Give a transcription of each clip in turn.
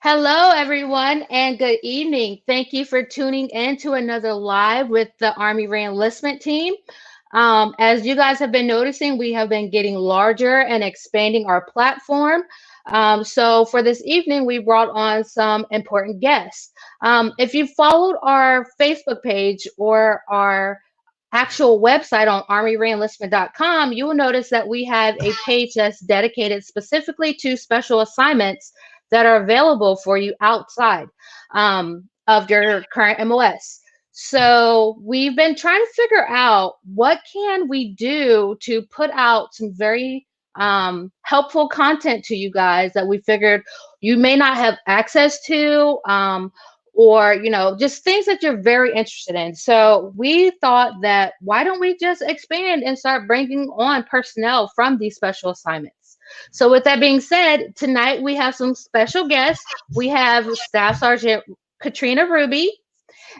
Hello, everyone, and good evening. Thank you for tuning in to another live with the Army Reenlistment team. As you guys have been noticing, we have been getting larger and expanding our platform. So for this evening, we brought on some important guests. If you followed our Facebook page or our actual website on armyreenlistment.com, you will notice that we have a page that's dedicated specifically to special assignments that are available for you outside of your current MOS. So we've been trying to figure out what can we do to put out some very helpful content to you guys that we figured you may not have access to, or just things that you're very interested in. So we thought that why don't we just expand and start bringing on personnel from these special assignments. So with that being said, tonight we have some special guests. We have Staff Sergeant Katrina Ruby,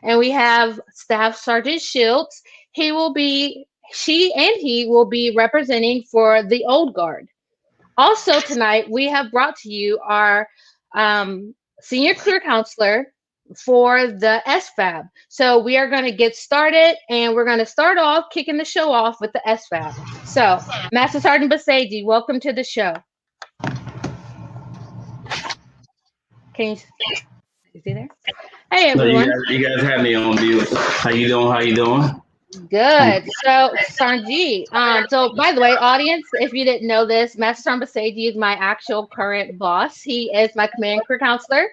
and we have Staff Sergeant Shields. She and he will be representing for the Old Guard. Also tonight, we have brought to you our Senior Career Counselor for the SFAB. So we are going to get started, and we're going to start off kicking the show off with the SFAB. So Master Sergeant Basaji, welcome to the show. Can you see there? Hey everyone. No, you guys have me on mute. How you doing? Good. So Sanji, so by the way, audience, if you didn't know this, Master Sergeant Basaji is my actual current boss. He is my command career counselor.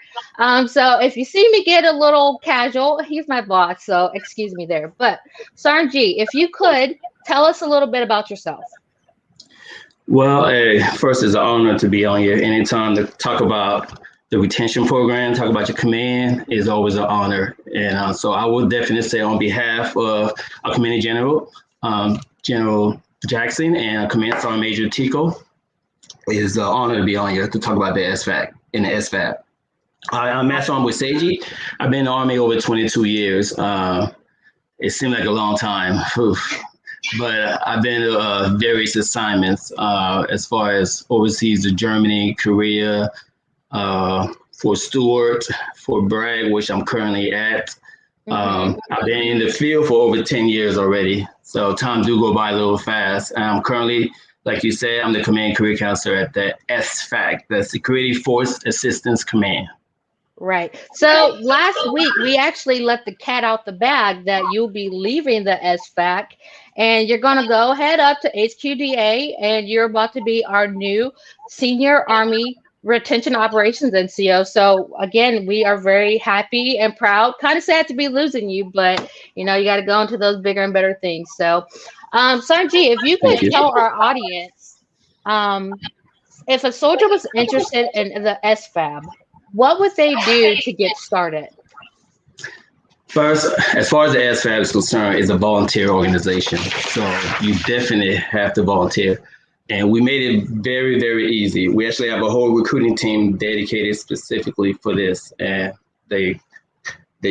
So if you see me get a little casual, he's my boss. So excuse me there. But Sanji, if you could tell us a little bit about yourself. Well, first, it's an honor to be on here. Anytime to talk about the retention program, talk about your command is always an honor. And so I will definitely say on behalf of our Commanding General, General Jackson, and Command Sergeant Major Tico, it's an honor to be on here to talk about the SFAB and the SFAB. I'm Master Sergeant Basaji. I've been in the Army over 22 years. It seemed like a long time. But I've been to various assignments as far as overseas to Germany, Korea, for Stewart, for Bragg, which I'm currently at. I've been in the field for over 10 years already, so time do go by a little fast. And I'm currently, like you said, I'm the Command Career Counselor at the SFAC, the Security Force Assistance Command. Right. So last week, we actually let the cat out the bag that you'll be leaving the SFAC, and you're going to go head up to HQDA, and you're about to be our new Senior Army Retention Operations NCO. So again, we are very happy and proud. Kind of sad to be losing you, but you got to go into those bigger and better things. So Sanji, if you could tell our audience, if a soldier was interested in the SFAB, what would they do to get started? First, as far as the SFAB is concerned, it's a volunteer organization. So you definitely have to volunteer. And we made it very, very easy. We actually have a whole recruiting team dedicated specifically for this. And they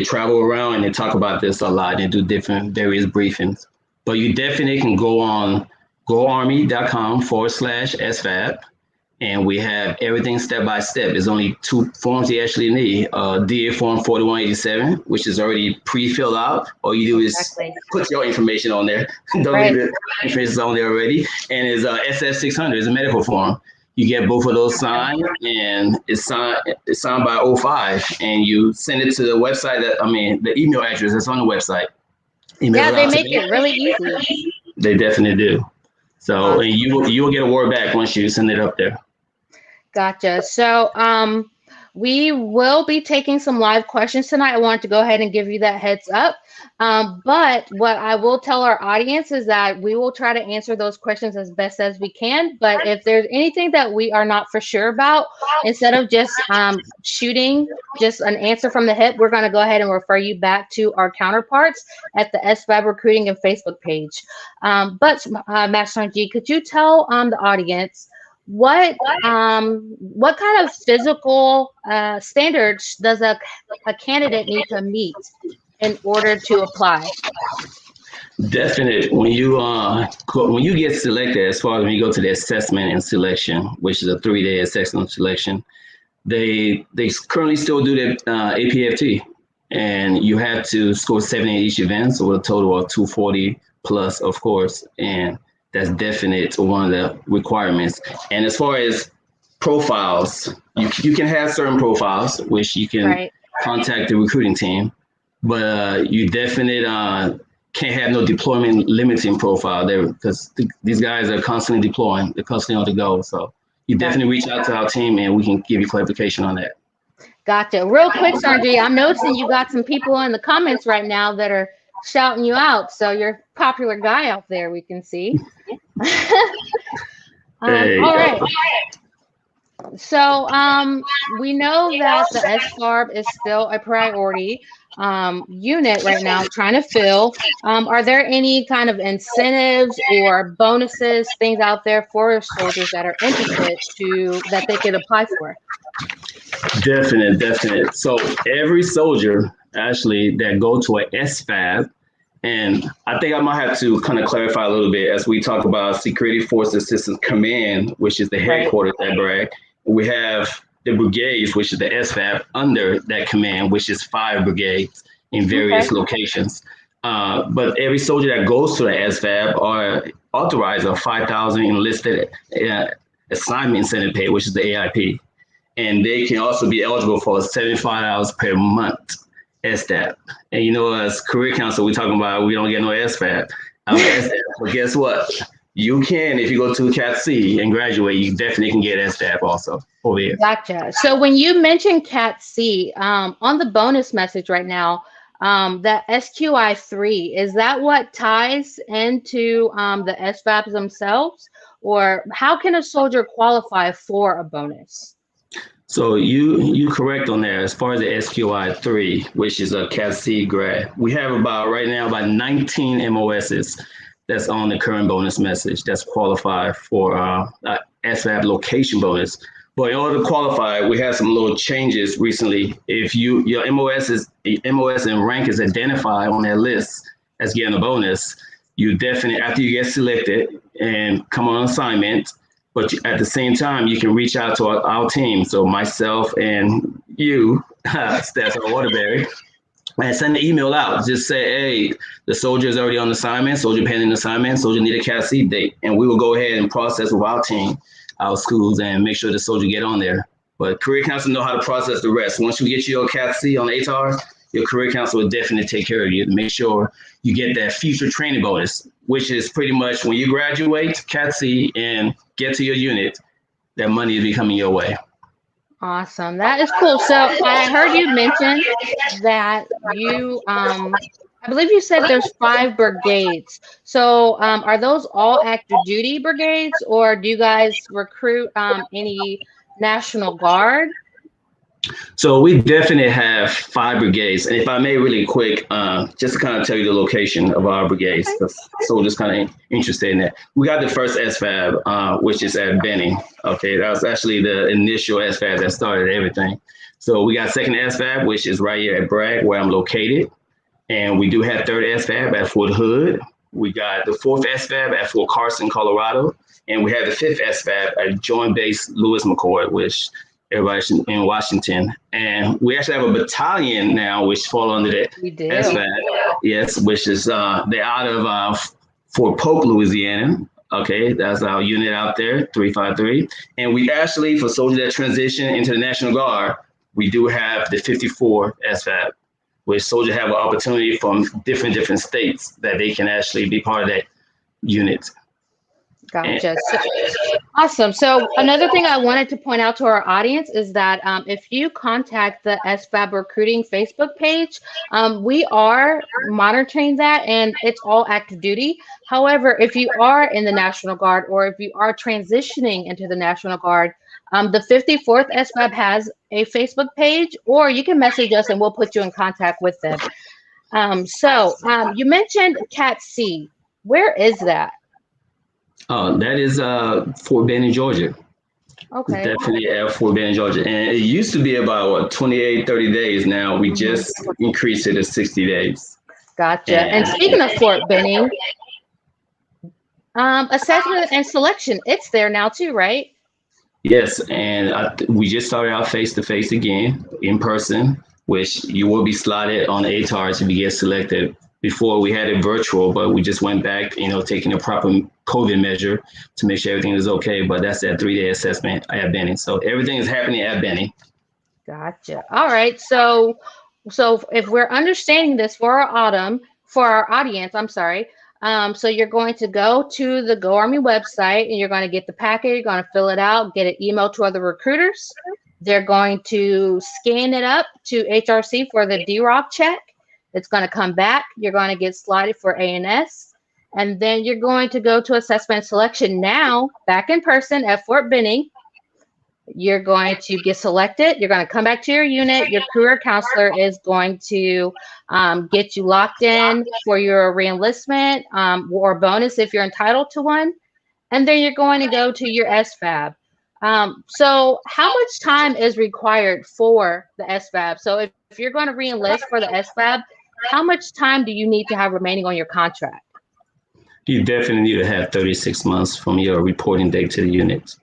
travel around and they talk about this a lot and do different various briefings. But you definitely can go on goarmy.com/SFAB. And we have everything step by step. There's only 2 forms you actually need. DA Form 4187, which is already pre-filled out. All you do is put your information on there. Don't leave it. Information on there already. And it's SF600. It's a medical form. You get both of those signed, and it's signed by 05. And you send it to the website. The email address that's on the website. They make it really easy. They definitely do. So and you will get a word back once you send it up there. Gotcha. So we will be taking some live questions tonight. I wanted to go ahead and give you that heads up. But what I will tell our audience is that we will try to answer those questions as best as we can. But if there's anything that we are not for sure about, instead of just shooting just an answer from the hip, we're going to go ahead and refer you back to our counterparts at the SFAB Recruiting and Facebook page. But Master G, could you tell the audience what kind of physical standards does a candidate need to meet in order to apply? Definitely. When you get selected, as far as when you go to the assessment and selection, which is a 3-day assessment selection, they currently still do the APFT, and you have to score 70 in each event, so a total of 240 plus, of course, and that's definite one of the requirements. And as far as profiles, you can have certain profiles, which you can contact the recruiting team, but you definitely can't have no deployment limiting profile there, because these guys are constantly deploying, they're constantly on the go. So you definitely reach out to our team and we can give you clarification on that. Gotcha. Real quick, Sanjay, I'm noticing you got some people in the comments right now that are shouting you out. So you're a popular guy out there, we can see. Hey. All right. So we know that the SFAB is still a priority unit right now, trying to fill. Are there any kind of incentives or bonuses, things out there for soldiers that are interested that they could apply for? Definite. So every soldier actually that go to a SFAB, and I think I might have to kind of clarify a little bit as we talk about Security Force Assistance Command, which is the headquarters at Bragg. We have the brigades, which is the SFAB under that command, which is 5 brigades in various locations. But every soldier that goes to the SFAB are authorized a 5,000 enlisted assignment incentive pay, which is the AIP. And they can also be eligible for 75 hours per month SFAB. And you know, as career counsel, we're talking about we don't get no SFAB. But guess what? You can, if you go to Cat C and graduate, you definitely can get SFAB also over here. Gotcha. So when you mentioned Cat C, on the bonus message right now, that SQI 3, is that what ties into the SFABs themselves? Or how can a soldier qualify for a bonus? So you correct on there. As far as the SQI 3, which is a Cat C grad, we have right now about 19 MOSs that's on the current bonus message that's qualified for SFAB location bonus. But in order to qualify, we had some little changes recently. If your MOS and rank is identified on that list as getting a bonus, you definitely, after you get selected and come on assignment, but at the same time, you can reach out to our team. So myself and you, Stats Waterbury, and send an email out. Just say, hey, the soldier is already on assignment, soldier pending assignment, soldier need a Cat C date. And we will go ahead and process with our team, our schools, and make sure the soldier get on there. But career counsel know how to process the rest. Once you get your Cat C on ATAR, your career counsel will definitely take care of you to make sure you get that future training bonus, which is pretty much when you graduate Cat C and get to your unit, that money will be coming your way. Awesome. That is cool. So I heard you mention that you, I believe you said there's 5 brigades. So are those all active duty brigades, or do you guys recruit any National Guard? So we definitely have 5 brigades. And if I may really quick, just to kind of tell you the location of our brigades, because soldiers kind of interested in that. We got the first SFAB, which is at Benning. Okay, that was actually the initial SFAB that started everything. So we got second SFAB, which is right here at Bragg, where I'm located. And we do have third SFAB at Fort Hood. We got the fourth SFAB at Fort Carson, Colorado. And we have the fifth SFAB at Joint Base Lewis McChord, which everybody's in Washington. And we actually have a battalion now, which fall under the SFAB, yes, which is they're out of Fort Polk, Louisiana. Okay, that's our unit out there, 353. And we actually, for soldiers that transition into the National Guard, we do have the 54 SFAB, where soldiers have an opportunity from different states that they can actually be part of that unit. Gotcha. Awesome. So another thing I wanted to point out to our audience is that if you contact the SFAB recruiting Facebook page, we are monitoring that, and it's all active duty. However, if you are in the National Guard, or if you are transitioning into the National Guard, the 54th SFAB has a Facebook page, or you can message us and we'll put you in contact with them. You mentioned Cat C. Where is that? That is Fort Benning, Georgia. Okay. Definitely at Fort Benning, Georgia. And it used to be about 28, 30 days. Now we just increased it to 60 days. Gotcha. And speaking of Fort Benning, assessment and selection, it's there now too, right? Yes, and we just started out face to face again in person, which you will be slotted on ATARs if you get selected. Before we had it virtual, but we just went back, taking a proper COVID measure to make sure everything is okay. But that's that 3-day assessment at Benny. So everything is happening at Benny. Gotcha. All right. So if we're understanding this for our audience, I'm sorry. So you're going to go to the Go Army website and you're going to get the packet. You're going to fill it out, get an email to other recruiters. They're going to scan it up to HRC for the DROC check. It's going to come back. You're going to get slotted for ANS. And then you're going to go to assessment selection now, back in person at Fort Benning. You're going to get selected. You're going to come back to your unit. Your career counselor is going to get you locked in for your reenlistment or bonus if you're entitled to one. And then you're going to go to your SFAB. So how much time is required for the SFAB? So if you're going to reenlist for the SFAB, how much time do you need to have remaining on your contract? You definitely need to have 36 months from your reporting date to the unit.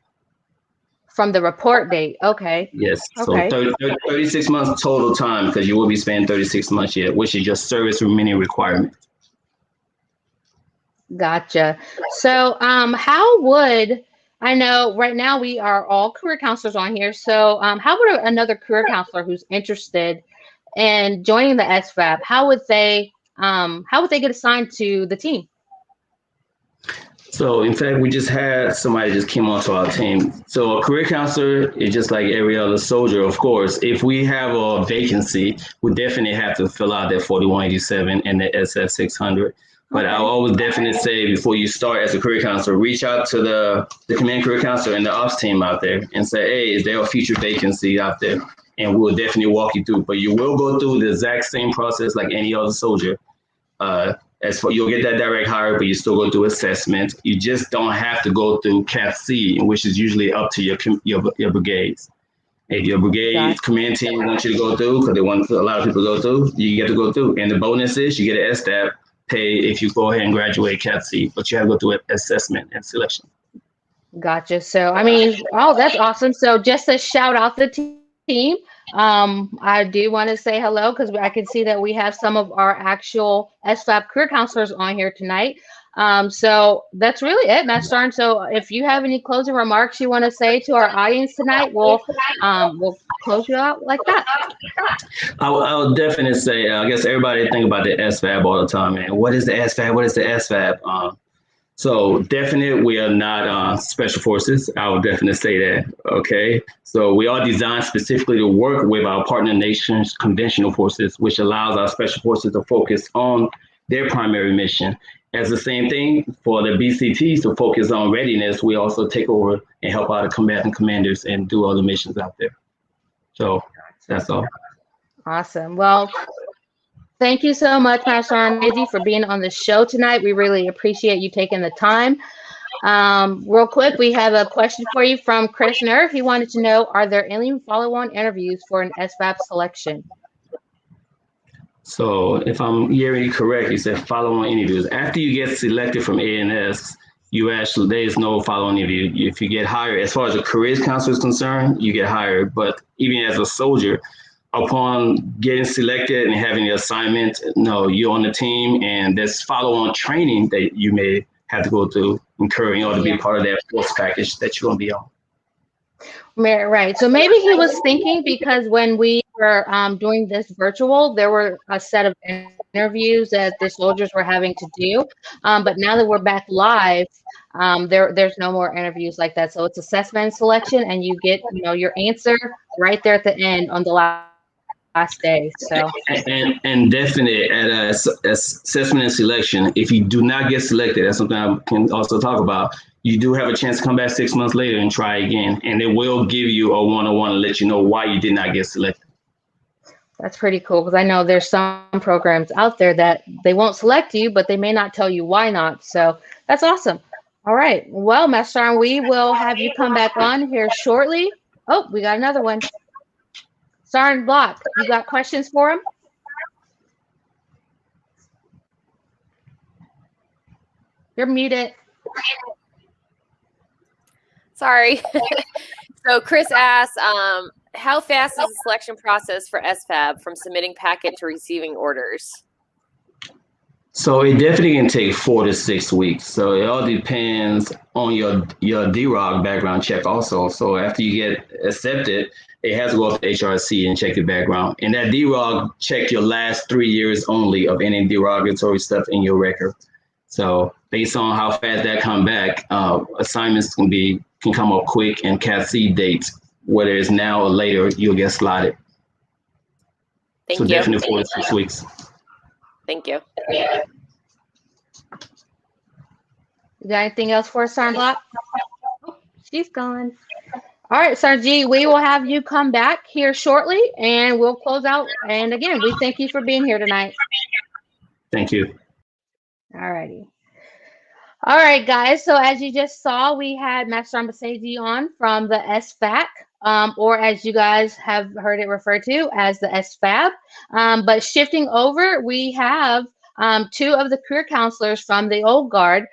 From the report date, okay. Yes, okay. So 36 months total time, because you will be spending 36 months yet, which is your service remaining requirement. Gotcha. So how would, I know right now we are all career counselors on here, so how would another career counselor who's interested in joining the SFAB, how would they get assigned to the team? So in fact, we just had somebody just came onto our team. So a career counselor is just like every other soldier, of course. If we have a vacancy, we definitely have to fill out that 4187 and the SF 600. But I always definitely say before you start as a career counselor, reach out to the command career counselor and the ops team out there and say, hey, is there a future vacancy out there? And we'll definitely walk you through. But you will go through the exact same process like any other soldier. As for you'll get that direct hire, but you still go through assessment. You just don't have to go through CAT-C, which is usually up to your brigades. If your brigade command team wants you to go through, because they want a lot of people to go through, you get to go through. And the bonus is you get an SFAB pay if you go ahead and graduate CAT-C, but you have to go through an assessment and selection. Gotcha. So, I mean, oh, that's awesome. So just to shout out the team, I do want to say hello because I can see that we have some of our actual SFAB career counselors on here tonight. So that's really it, Matt Starn. So if you have any closing remarks you want to say to our audience tonight, we'll close you out like that. I would definitely say, I guess everybody think about the SFAB all the time, man. What is the SFAB? What is the SFAB? So definitely we are not special forces. I would definitely say that. Okay. So we are designed specifically to work with our partner nations' conventional forces, which allows our special forces to focus on their primary mission. As the same thing for the BCTs to focus on readiness, we also take over and help out the combatant commanders and do other missions out there. So that's all. Awesome. Well, thank you so much, Master Arnezi, for being on the show tonight. We really appreciate you taking the time. Real quick, we have a question for you from Chris Nerve. He wanted to know, are there any follow-on interviews for an SFAB selection? So if I'm hearing you correct, you said follow-on interviews. After you get selected from ANS, there's no follow-on interview. If you get hired, as far as a careers counselor is concerned, you get hired. But even as a soldier, upon getting selected and having the assignment, no, you're on the team, and there's follow-on training that you may have to go through, incurring in order to be part of that force package that you're going to be on. Right. So maybe he was thinking because when we were doing this virtual, there were a set of interviews that the soldiers were having to do. But now that we're back live, there's no more interviews like that. So it's assessment selection, and you get your answer right there at the end on the last day. So and definitely at assessment and selection, if you do not get selected, that's something I can also talk about. You do have a chance to come back 6 months later and try again, and it will give you a one-on-one and let you know why you did not get selected. That's pretty cool because I know there's some programs out there that they won't select you, but they may not tell you why not. So that's awesome. All right. Well, Master Arn, we will have you come back on here shortly. Oh, we got another one. Sarn Block, you got questions for him? You're muted. Sorry. So Chris asks, how fast is the selection process for SFAB from submitting packet to receiving orders? So it definitely can take 4 to 6 weeks. So it all depends on your DROG background check also. So after you get accepted, it has to go to HRC and check your background. And that DROG check your last 3 years only of any derogatory stuff in your record. So based on how fast that come back, assignments can come up quick, and Cat C dates, whether it's now or later, you'll get slotted. Thank you. Definitely 4 to 6 weeks. Thank you. You got anything else for us, Sergeant Block? She's gone. All right, Sergeant G, we will have you come back here shortly, and we'll close out. And again, we thank you for being here tonight. Thank you. All righty. All right, guys. So as you just saw, we had Master Sergeant on from the SFAC, or as you guys have heard it referred to as the SFAB. But shifting over, we have 2 of the career counselors from the old guard,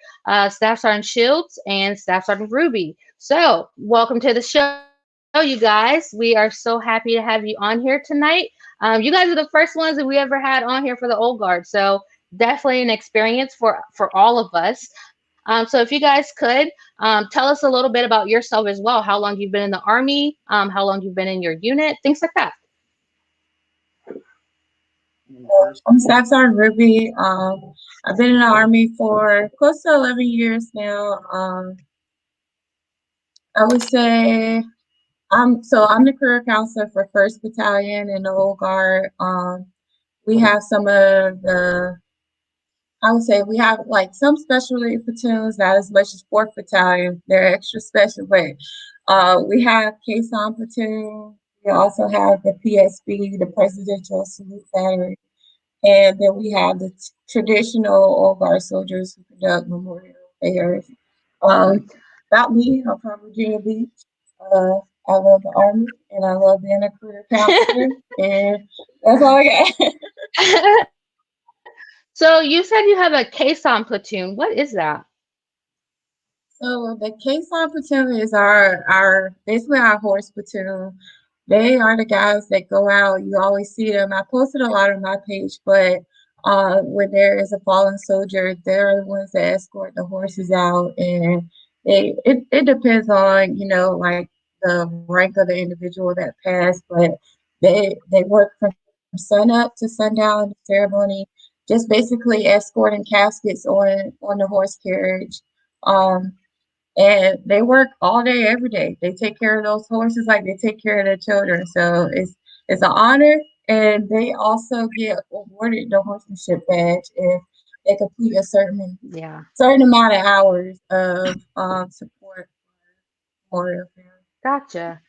Staff Sergeant Shields and Staff Sergeant Ruby. So welcome to the show, you guys. We are so happy to have you on here tonight. You guys are the first ones that we ever had on here for the old guard. So definitely an experience for all of us. So if you guys could tell us a little bit about yourself as well, how long you've been in the Army, how long you've been in your unit, things like that. I'm Staff Sergeant Ruby. I've been in the Army for close to 11 years now. I would say I'm the career counselor for 1st Battalion in the Old Guard. We have some of the, I would say we have like some specialty platoons, not as much as 4th Battalion. They're extra special, but we have Caisson platoon. We also have the PSB, the Presidential Salute Battery. And then we have the traditional Old Guard soldiers who conduct memorial affairs. About me, I'm from Virginia Beach. I love the Army, and I love being a career counselor, and that's all I got. So you said you have a Caisson platoon. What is that? So the Caisson platoon is our basically our horse platoon. They are the guys that go out. You always see them. I posted a lot on my page, but when there is a fallen soldier, they're the ones that escort the horses out, and it depends on like the rank of the individual that passed, but they work from sun up to sundown the ceremony, just basically escorting caskets on the horse carriage. And they work all day, every day. They take care of those horses like they take care of their children. So it's an honor, and they also get awarded the horsemanship badge if they complete a certain amount of hours of support for memorial. Gotcha.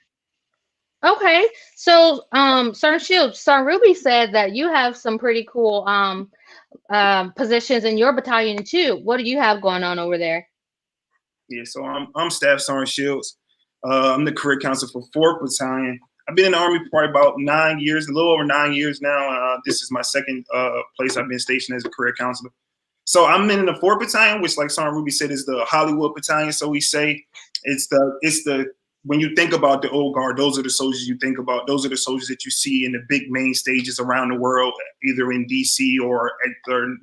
Okay, so Sergeant Shields, Sergeant Ruby said that you have some pretty cool positions in your battalion too. What do you have going on over there? Yeah, so I'm Staff Sergeant Shields. I'm the career counselor for 4th Battalion. I've been in the Army for probably about 9 years, a little over 9 years now. This is my second place I've been stationed as a career counselor. So I'm in the 4th Battalion, which, like Sergeant Ruby said, is the Hollywood Battalion. So we say it's the when you think about the Old Guard, those are the soldiers you think about. Those are the soldiers that you see in the big main stages around the world, either in DC or at the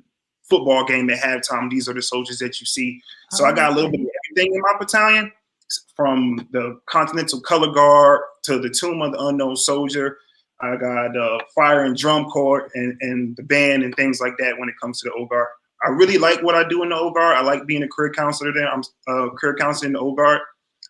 football game at halftime. These are the soldiers that you see. So I got a little bit of everything in my battalion, from the Continental Color Guard to the Tomb of the Unknown Soldier. I got fire and drum corps and the band and things like that when it comes to the Old Guard. I really like what I do in the Old Guard. I like being a career counselor there. I'm a career counselor in the Old Guard.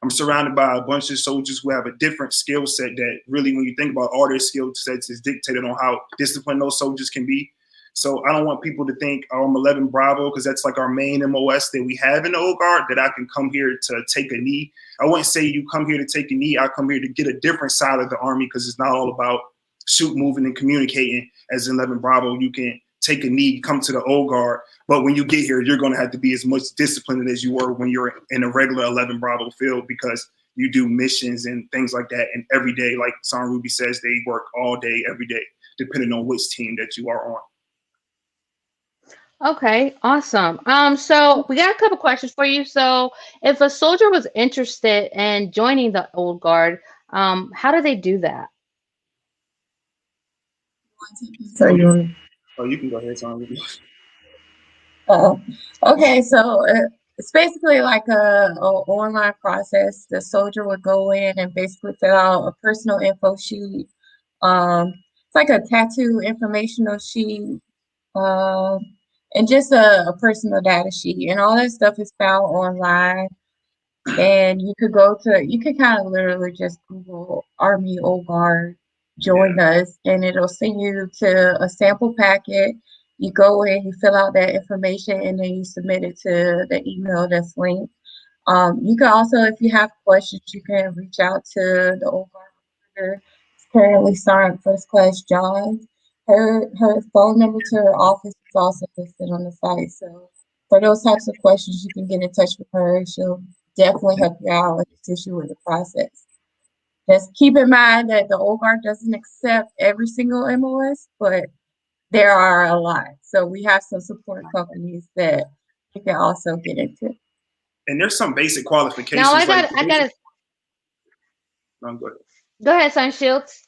I'm surrounded by a bunch of soldiers who have a different skill set that really, when you think about all their skill sets, is dictated on how disciplined those soldiers can be. So I don't want people to think, oh, I'm 11 Bravo, because that's like our main MOS that we have in the Old Guard, that I can come here to take a knee. I wouldn't say you come here to take a knee. I come here to get a different side of the Army, because it's not all about shoot, moving, and communicating. As 11 Bravo, you can take a knee, come to the Old Guard, but when you get here, you're going to have to be as much disciplined as you were when you're in a regular 11 Bravo field, because you do missions and things like that. And every day, like Sergeant Ruby says, they work all day, every day, depending on which team that you are on. Okay, awesome. So we got a couple questions for you. So if a soldier was interested in joining the old guard, how do they do that? So you Oh, you can go ahead, Tom. Oh, okay. So it's basically like a online process. The soldier would go in and basically fill out a personal info sheet. It's like a tattoo informational sheet, um, and just a personal data sheet, and all that stuff is found online. And you could kind of literally just Google Army Old Guard, join us, and it'll send you to a sample packet. You go in, you fill out that information, and then you submit it to the email that's linked. You can also, if you have questions, you can reach out to the Old Guard recruiter. It's currently Sergeant First Class John. Her phone number to her office is also listed on the site. So for those types of questions, you can get in touch with her. She'll definitely help you out and assist you with the process. Just keep in mind that the Old Guard doesn't accept every single MOS, but there are a lot. So we have some support companies that you can also get into. And there's some basic qualifications. Now I like got no, go ahead. Go ahead, Son Shields.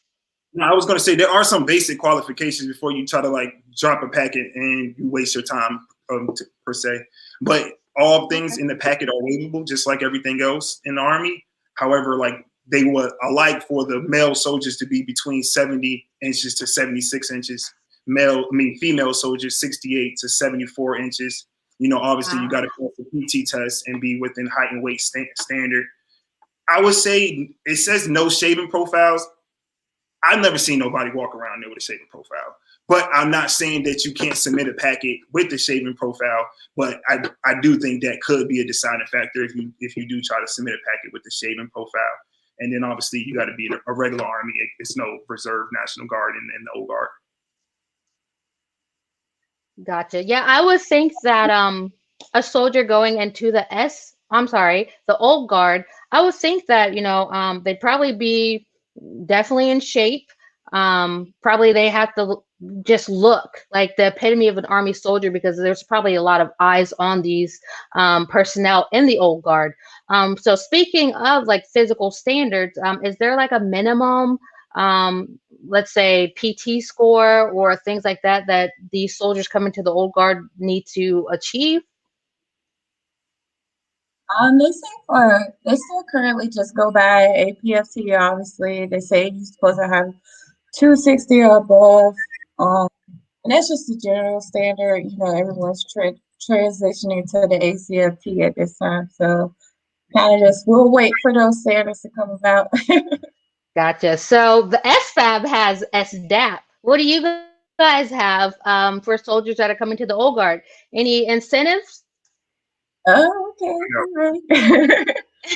No, I was going to say there are some basic qualifications before you try to like drop a packet and you waste your time per se. But all things in the packet are waivable, just like everything else in the Army. However, like they would alike for the male soldiers to be between 70 inches to 76 inches. Female soldiers 68 to 74 inches. You know, obviously you got to pass the PT test and be within height and weight standard. I would say it says no shaving profiles. I've never seen nobody walk around there with a shaving profile. But I'm not saying that you can't submit a packet with the shaving profile. But I do think that could be a deciding factor if you do try to submit a packet with the shaving profile. And then obviously you got to be a regular Army. It's no Reserve, National Guard, and the Old Guard. Gotcha. Yeah, I would think that a soldier going into the old guard, I would think that, they'd probably be definitely in shape. Probably they have to just look like the epitome of an Army soldier because there's probably a lot of eyes on these personnel in the old guard. So speaking of like physical standards, is there like a minimum let's say PT score or things like that these soldiers coming to the old guard need to achieve? They still currently just go by APFT. Obviously, they say you're supposed to have 260 or above, and that's just the general standard. You know, everyone's transitioning to the ACFT at this time, so kind of just we'll wait for those standards to come about. Gotcha. So the SFAB has SDAP. What do you guys have for soldiers that are coming to the old guard? Any incentives? Oh, okay.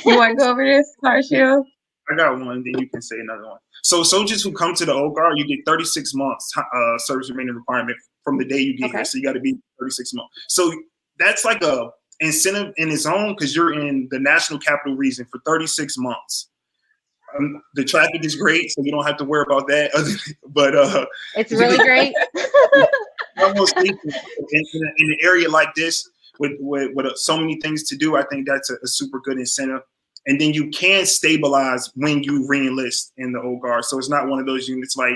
You want to go over this, Marshall? I got one, then you can say another one. So soldiers who come to the old guard, you get 36 months service remaining requirement from the day you get here. So you got to be 36 months. So that's like a incentive in its own because you're in the National Capital Region for 36 months. The traffic is great, so you don't have to worry about that. But it's really great. Almost in an area like this with so many things to do, I think that's a super good incentive. And then you can stabilize when you re-enlist in the old guard. So it's not one of those units like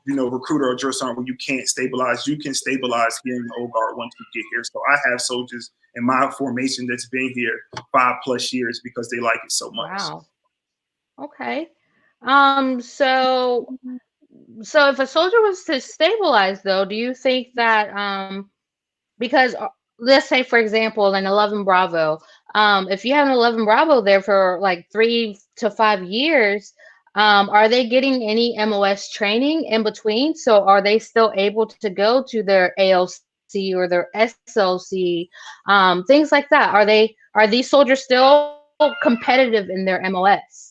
recruiter or drill sergeant where you can't stabilize. You can stabilize here in the old guard once you get here. So I have soldiers in my formation that's been here 5+ years because they like it so much. Wow. Okay. So if a soldier was to stabilize though, do you think that because let's say for example an 11 Bravo, if you have an 11 Bravo there for like 3 to 5 years, are they getting any MOS training in between? So are they still able to go to their ALC or their SLC, things like that? Are these soldiers still competitive in their MOS?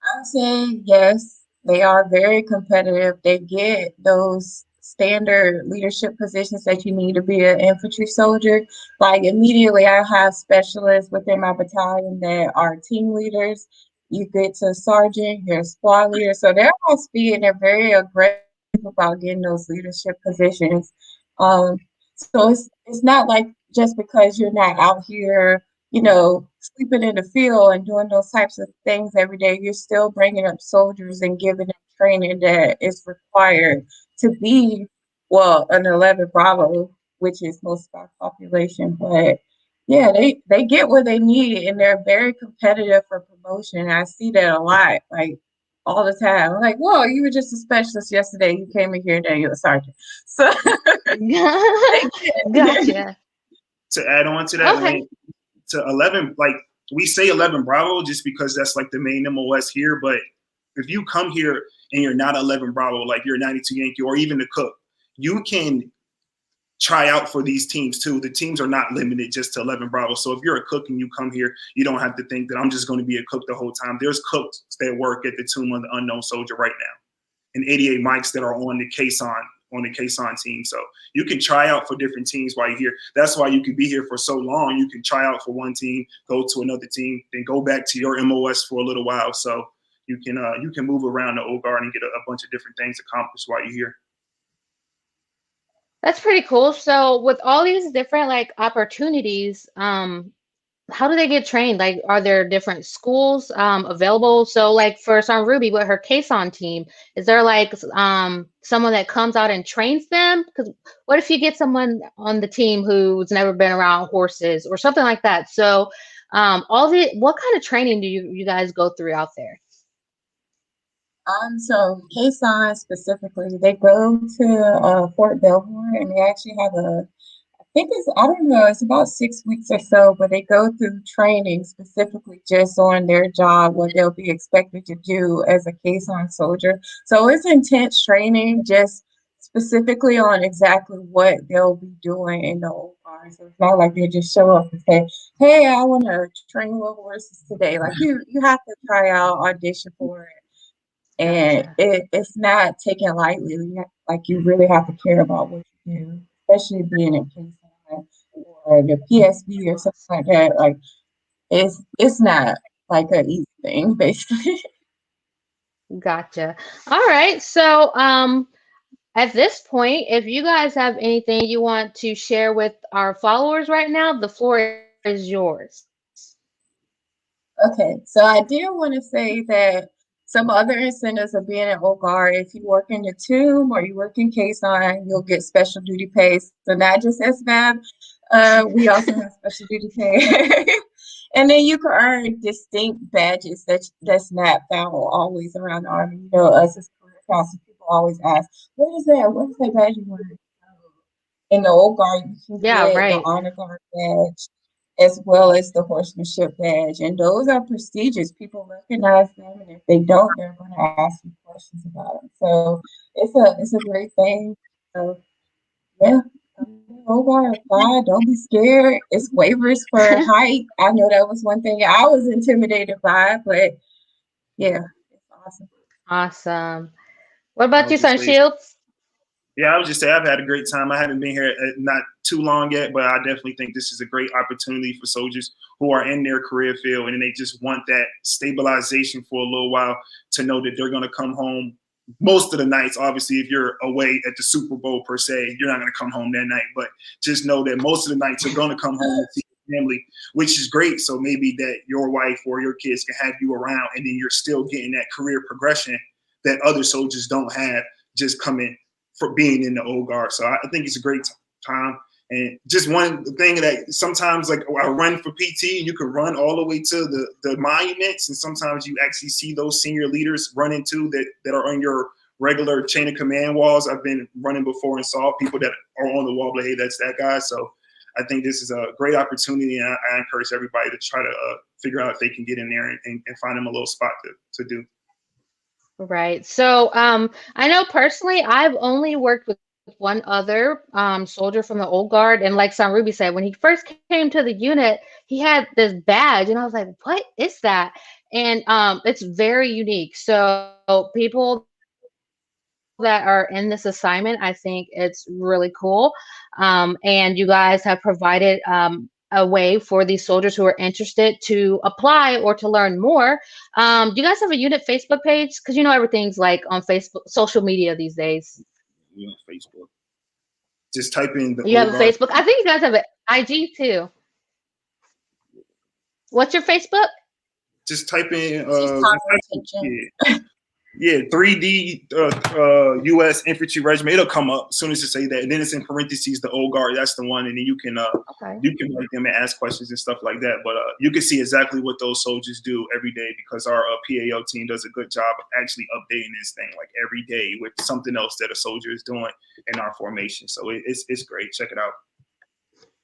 I would say yes, they are very competitive. They get those standard leadership positions that you need to be an infantry soldier. Like immediately, I have specialists within my battalion that are team leaders. You get to sergeant, you're a squad leader. So they're on speed and they're very aggressive about getting those leadership positions. So it's not like just because you're not out here, sleeping in the field and doing those types of things every day, you're still bringing up soldiers and giving them training that is required to be, well, an 11 Bravo, which is most of our population. But yeah, they get what they need and they're very competitive for promotion. I see that a lot, like all the time. I'm like, whoa, you were just a specialist yesterday. You came in here, now you're a sergeant. So Gotcha. To add on to that, Okay. to 11, like we say 11 Bravo just because that's like the main MOS here. But if you come here and you're not 11 Bravo, like you're a 92 Yankee or even the cook, you can try out for these teams too. The teams are not limited just to 11 Bravo. So if you're a cook and you come here, you don't have to think that I'm just going to be a cook the whole time. There's cooks that work at the Tomb of the Unknown Soldier right now, and 88 mics that are on the Quezon team. So you can try out for different teams while you're here. That's why you can be here for so long. You can try out for one team, go to another team, then go back to your MOS for a little while. So you can move around the old guard and get a bunch of different things accomplished while you're here. That's pretty cool. So with all these different like opportunities, how do they get trained? Like, are there different schools available? So like for Son Ruby with her Quezon team, is there like someone that comes out and trains them? Because what if you get someone on the team who's never been around horses or something like that? So what kind of training do you guys go through out there? So Quezon specifically, they go to Fort Belvoir and they actually have I think I don't know, it's about 6 weeks or so, but they go through training specifically just on their job, what they'll be expected to do as a Quezon soldier. So it's intense training, just specifically on exactly what they'll be doing in the old guard. So it's not like they just show up and say, "Hey, I want to train with horses today." Like you have to try out, audition for it. And Gotcha. it's not taken lightly. Like you really have to care about what you do, especially being in Kingston or the PSB or something like that. Like it's not like an easy thing, basically. Gotcha. All right. So at this point, if you guys have anything you want to share with our followers right now, the floor is yours. Okay, so I did want to say that some other incentives of being an Old Guard, if you work in the tomb or you work in Quezon, you'll get special duty pay. So not just SFAB, we also have special duty pay. And then you can earn distinct badges that's not found always around the Army. Us as career council, people always ask, what is that? What is that badge you wear? In the Old Guard, you can Yeah, get the right. Honor Guard badge as well as the horsemanship badge. And those are prestigious. People recognize them, and if they don't, they're going to ask you questions about them. So it's a great thing. So yeah, Old Guard, apply. Don't be scared. It's waivers for height. I know that was one thing I was intimidated by, but yeah, it's awesome. Awesome. What I about would you, just Son say, Shields? yeah, I would just say I've had a great time. I haven't been here not too long yet, but I definitely think this is a great opportunity for soldiers who are in their career field and they just want that stabilization for a little while to know that they're going to come home most of the nights. Obviously, if you're away at the Super Bowl per se, you're not going to come home that night, but just know that most of the nights you're going to come home and see your family, which is great. So maybe that your wife or your kids can have you around and then you're still getting that career progression that other soldiers don't have just coming for being in the old guard. So I think it's a great time. And just one thing that sometimes, like I run for PT, you can run all the way to the monuments, and sometimes you actually see those senior leaders running too that are on your regular chain of command walls. I've been running before and saw people that are on the wall, but hey, that's that guy. So I think this is a great opportunity, and I encourage everybody to try to figure out if they can get in there and find them a little spot to do. Right. So I know personally I've only worked with one other soldier from the old guard. And like Son Ruby said, when he first came to the unit, he had this badge and I was like, what is that? And it's very unique. So people that are in this assignment, I think it's really cool. And you guys have provided a way for these soldiers who are interested to apply or to learn more. Do you guys have a unit Facebook page? Because everything's like on Facebook, social media these days. You know, Facebook. Just type in the You have old a guard. Facebook. I think you guys have an IG too. What's your Facebook? Just type in Attention. yeah, 3D U.S. Infantry Regiment. It'll come up as soon as you say that, and then it's in parentheses the old guard. That's the one, and then you can write them and ask questions and stuff like that. But you can see exactly what those soldiers do every day because our PAO team does a good job of actually updating this thing like every day with something else that a soldier is doing in our formation. So it's great. Check it out.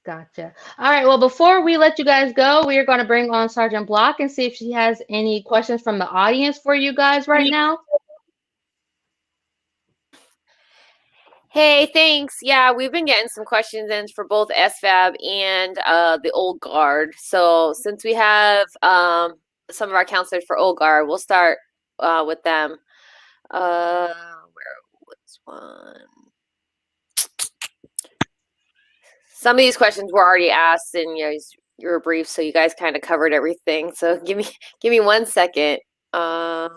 Gotcha. All right. Well, before we let you guys go, we are going to bring on Sergeant Block and see if she has any questions from the audience for you guys right now. Hey, thanks. Yeah, we've been getting some questions in for both SFAB and the Old Guard. So since we have some of our counselors for Old Guard, we'll start with them. Where was one? Some of these questions were already asked in your brief, so you guys kind of covered everything. So give me 1 second. So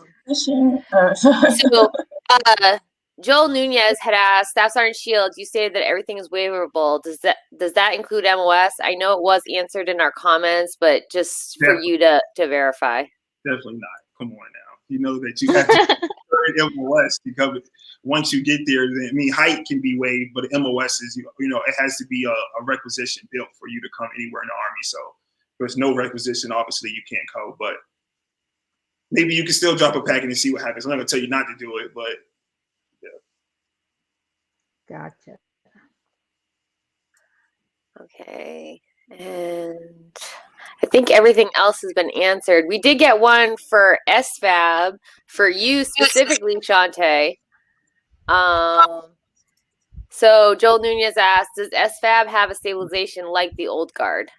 Joel Nunez had asked, Staff Sergeant Shields, you stated that everything is waiverable. Does that include MOS? I know it was answered in our comments, but just for you to verify. Definitely not. Come on now. You know that you have to MOS because once you get there, height can be waived, but MOS is, it has to be a requisition built for you to come anywhere in the Army. So if there's no requisition, obviously you can't go, but maybe you can still drop a packet and see what happens. I'm not going to tell you not to do it, but yeah. Gotcha. Okay. And I think everything else has been answered. We did get one for SFAB for you specifically, Shantae. So Joel Nunez asked, does SFAB have a stabilization like the Old Guard?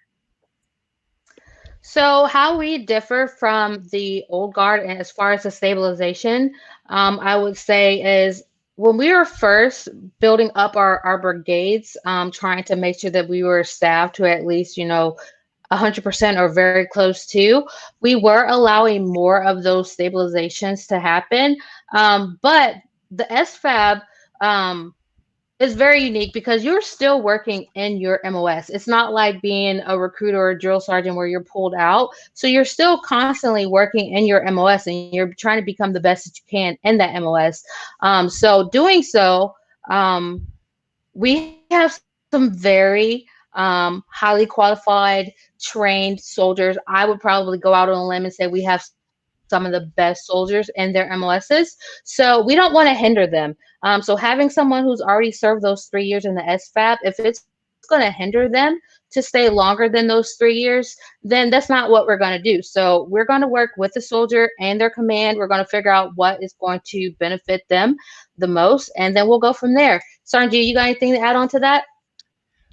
So how we differ from the Old Guard as far as the stabilization, I would say is when we were first building up our brigades, trying to make sure that we were staffed to at least, 100% or very close to, we were allowing more of those stabilizations to happen. But the SFAB is very unique because you're still working in your MOS. It's not like being a recruiter or a drill sergeant where you're pulled out. So you're still constantly working in your MOS and you're trying to become the best that you can in that MOS. So doing so, we have some very highly qualified, trained soldiers. I would probably go out on a limb and say we have some of the best soldiers in their MOSs. So we don't want to hinder them. So having someone who's already served those 3 years in the SFAB, if it's going to hinder them to stay longer than those 3 years, then that's not what we're going to do. So we're going to work with the soldier and their command. We're going to figure out what is going to benefit them the most, and then we'll go from there. Sergeant, you got anything to add on to that?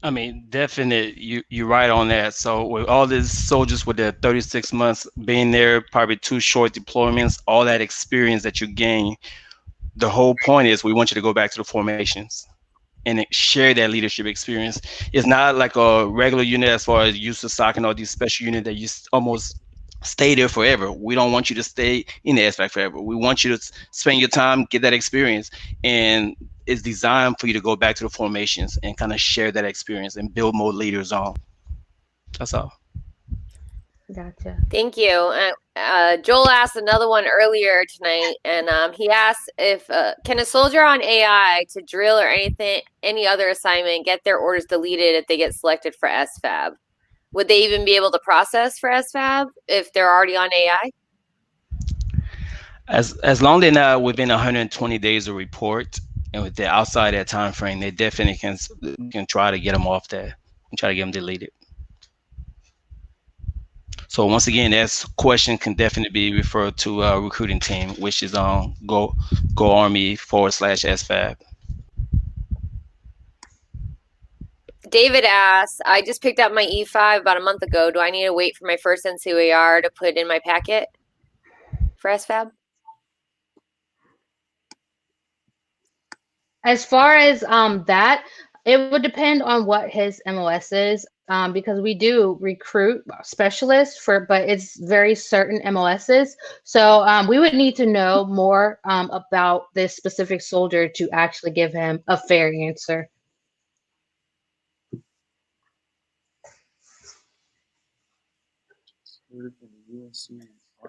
I mean, definite. You're right on that. So with all these soldiers with their 36 months being there, probably 2 short deployments, all that experience that you gain, the whole point is we want you to go back to the formations and share that leadership experience. It's not like a regular unit as far as used to SOC and all these special units that you almost stay there forever. We don't want you to stay in the SFAC forever. We want you to spend your time, get that experience, and it's designed for you to go back to the formations and kind of share that experience and build more leaders on. That's all. Gotcha. Thank you. Joel asked another one earlier tonight, and he asked if can a soldier on AI to drill or any other assignment get their orders deleted if they get selected for SFAB? Would they even be able to process for SFAB if they're already on AI? As long as they're not within 120 days of report, and if they're outside that time frame, they definitely can try to get them off there and try to get them deleted. So once again, that question can definitely be referred to our recruiting team, which is on GoArmy/SFAB. David asks, I just picked up my E5 about a month ago. Do I need to wait for my first NCOAR to put in my packet for SFAB? As far as that, it would depend on what his MOS is. because we do recruit specialists but it's very certain MOSs. So we would need to know more about this specific soldier to actually give him a fair answer. And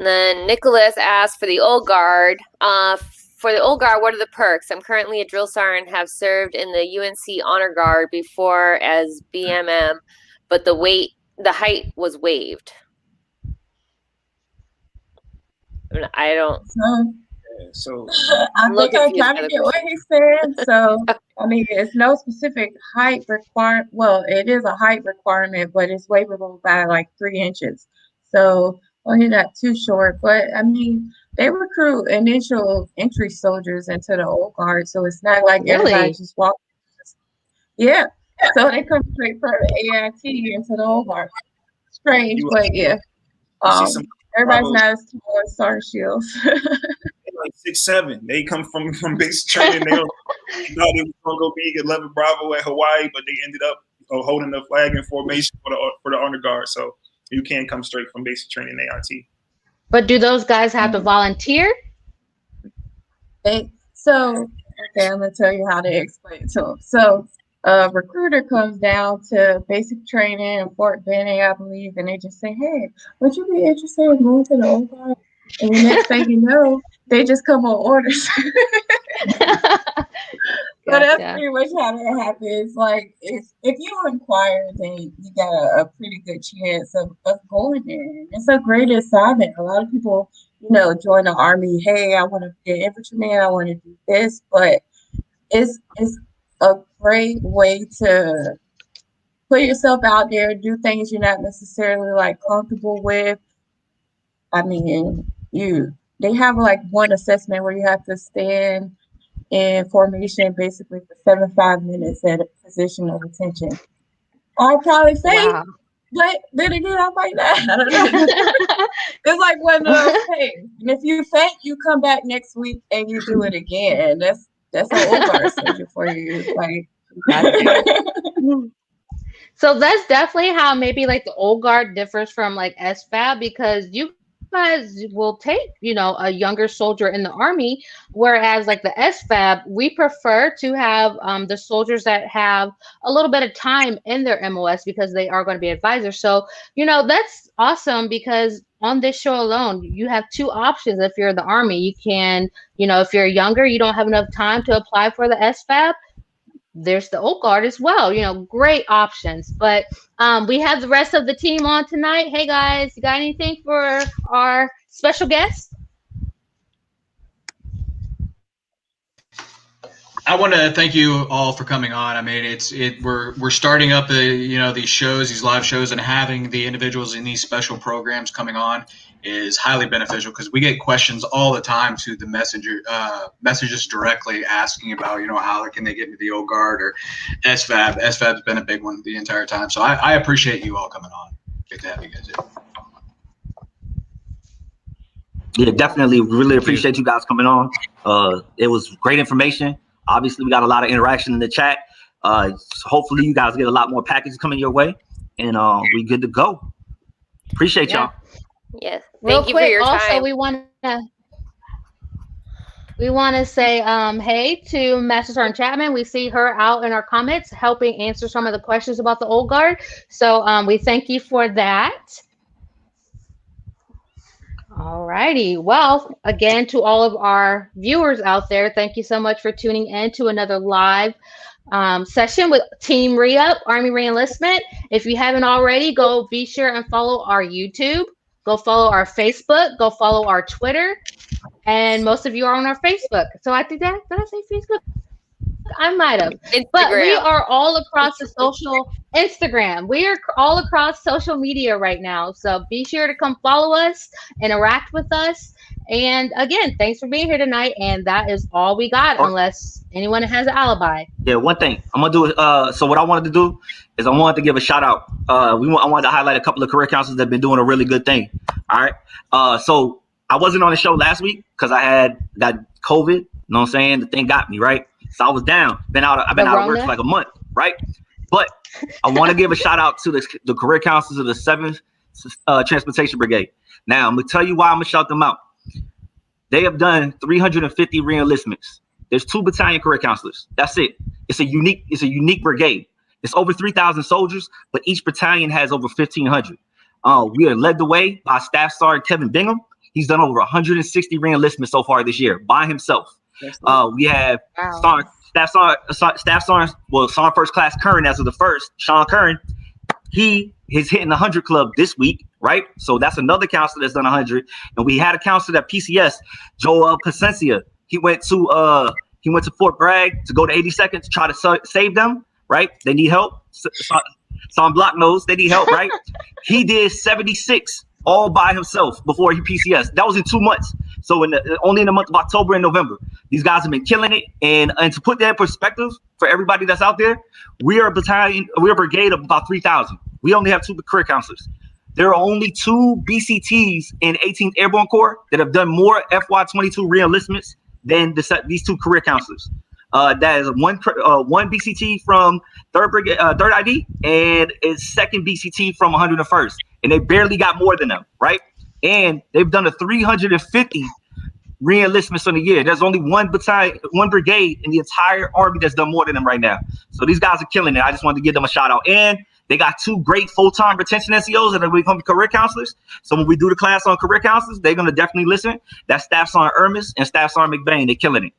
then Nicholas asked for the old guard. For the old guard, what are the perks? I'm currently a drill sergeant, have served in the UNC Honor Guard before as BMM, but the height was waived. I don't. So I think I kind of get what he said. So I mean, it's no specific height requirement. Well, it is a height requirement, but it's waivable by like 3 inches. So well, he's not too short. But I mean, they recruit initial entry soldiers into the old guard, so it's not like everybody just walks. Yeah. So they come straight from the AIT into the old guard. Strange, but yeah. Everybody's not as tall as Sergeant Shields. Like 6'7". They come from basic training. They thought they were gonna go be 11 Bravo at Hawaii, but they ended up holding the flag in formation for the honor guard. So you can come straight from basic training AIT. But do those guys have to volunteer? Okay, I'm gonna tell you how to explain it to them. So a recruiter comes down to basic training in Fort Benning, I believe, and they just say, "Hey, would you be interested in moving to the old guard?" And the next thing you know, they just come on orders. So that's pretty much how that happens. Like, if you inquire, then you got a pretty good chance of going there. It's a great assignment. A lot of people, join the Army. Hey, I want to be an infantryman. I want to do this, but it's a great way to put yourself out there, do things you're not necessarily like comfortable with. I mean, they have like one assessment where you have to stand in formation basically for 75 minutes at a position of attention. I'll probably faint, but then again, I might not. I don't know. It's like one of those things. And if you faint, you come back next week and you do it again. That's an old guard soldier for you. Like, so that's definitely how maybe like the old guard differs from like SFAB, because you guys will take, a younger soldier in the Army, whereas like the SFAB, we prefer to have the soldiers that have a little bit of time in their MOS because they are going to be advisors. So, that's awesome, because on this show alone, you have 2 options. If you're in the Army, you can, if you're younger, you don't have enough time to apply for the SFAB, there's the old guard as well. Great options. But we have the rest of the team on tonight. Hey guys, you got anything for our special guest? I want to thank you all for coming on. I mean, we're starting up these shows, these live shows, and having the individuals in these special programs coming on is highly beneficial, because we get questions all the time to the messages directly asking about, how can they get into the old guard or SFAB. SFAB's been a big one the entire time. So I appreciate you all coming on. Good to have you guys here. Yeah, definitely. Really appreciate you guys coming on. It was great information. Obviously, we got a lot of interaction in the chat. Hopefully, you guys get a lot more packages coming your way, and we good to go. Appreciate y'all. Yes. Thank you for your time. Also, we want to say hey to Master Sergeant Chapman. We see her out in our comments helping answer some of the questions about the old guard. So we thank you for that. All righty. Well, again, to all of our viewers out there, thank you so much for tuning in to another live session with Team Re-Up, Army Reenlistment. If you haven't already, go be sure and follow our YouTube. Go follow our Facebook. Go follow our Twitter. And most of you are on our Facebook. So I think did I say Facebook? I might have. Instagram. But we are all across the social Instagram. We are all across social media right now. So be sure to come follow us, interact with us. And again, thanks for being here tonight. And that is all we got, unless anyone has an alibi. Yeah, one thing I'm gonna do. So what I wanted to do is I wanted to give a shout out. I wanted to highlight a couple of career counselors that have been doing a really good thing. All right. So I wasn't on the show last week because I got COVID. You know what I'm saying? The thing got me, right? So I was down. I've been out of work for like a month, right? But I want to give a shout out to the career counselors of the 7th Transportation Brigade. Now, I'm going to tell you why I'm going to shout them out. They have done 350 re-enlistments. There's 2 battalion career counselors. That's it. It's a unique brigade. It's over 3,000 soldiers, but each battalion has over 1,500. We are led the way by Staff Sergeant Kevin Bingham. He's done over 160 re-enlistments so far this year by himself. We have Staff Sergeant, Sergeant First Class Curran as of the 1st, Sean Curran. He is hitting the 100 club this week, right? So that's another counselor that's done 100. And we had a counselor at PCS, Joel Pacencia. He went to Fort Bragg to go to 82nd to try to save them, right? They need help. Son Block knows they need help, right? He did 76 all by himself before he PCS. That was in 2 months. So only in the month of October and November, these guys have been killing it. And to put that in perspective for everybody that's out there, we're a brigade of about 3,000. We only have 2 career counselors. There are only 2 BCTs in 18th Airborne Corps that have done more FY22 re-enlistments than these 2 career counselors. That is one BCT from 3rd Brigade, 3rd ID, and its 2nd BCT from 101st, and they barely got more than them, right? And they've done a 350 re-enlistments on the year. There's only one brigade in the entire Army that's done more than them right now. So these guys are killing it. I just wanted to give them a shout out. And they got 2 great full-time retention NCOs that are becoming career counselors. So when we do the class on career counselors, they're going to definitely listen. That's Staff Sergeant Ermis and Staff Sergeant McBain. They're killing it.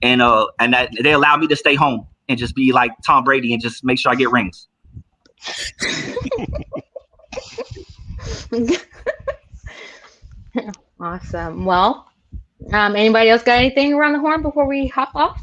And that they allow me to stay home and just be like Tom Brady and just make sure I get rings. Awesome. Well, anybody else got anything around the horn before we hop off?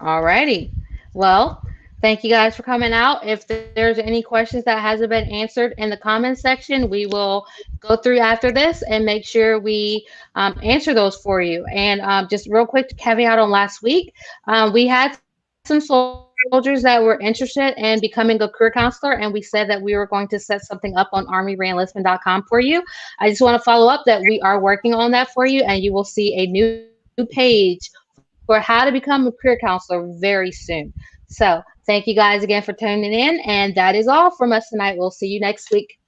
Alrighty. Well, thank you guys for coming out. If there's any questions that hasn't been answered in the comments section, we will go through after this and make sure we answer those for you. And just real quick caveat on last week, we had some soldiers that were interested in becoming a career counselor, and we said that we were going to set something up on armyraenlistment.com for you. I just want to follow up that we are working on that for you, and you will see a new page for how to become a career counselor very soon. So thank you guys again for tuning in, and that is all from us tonight. We'll see you next week.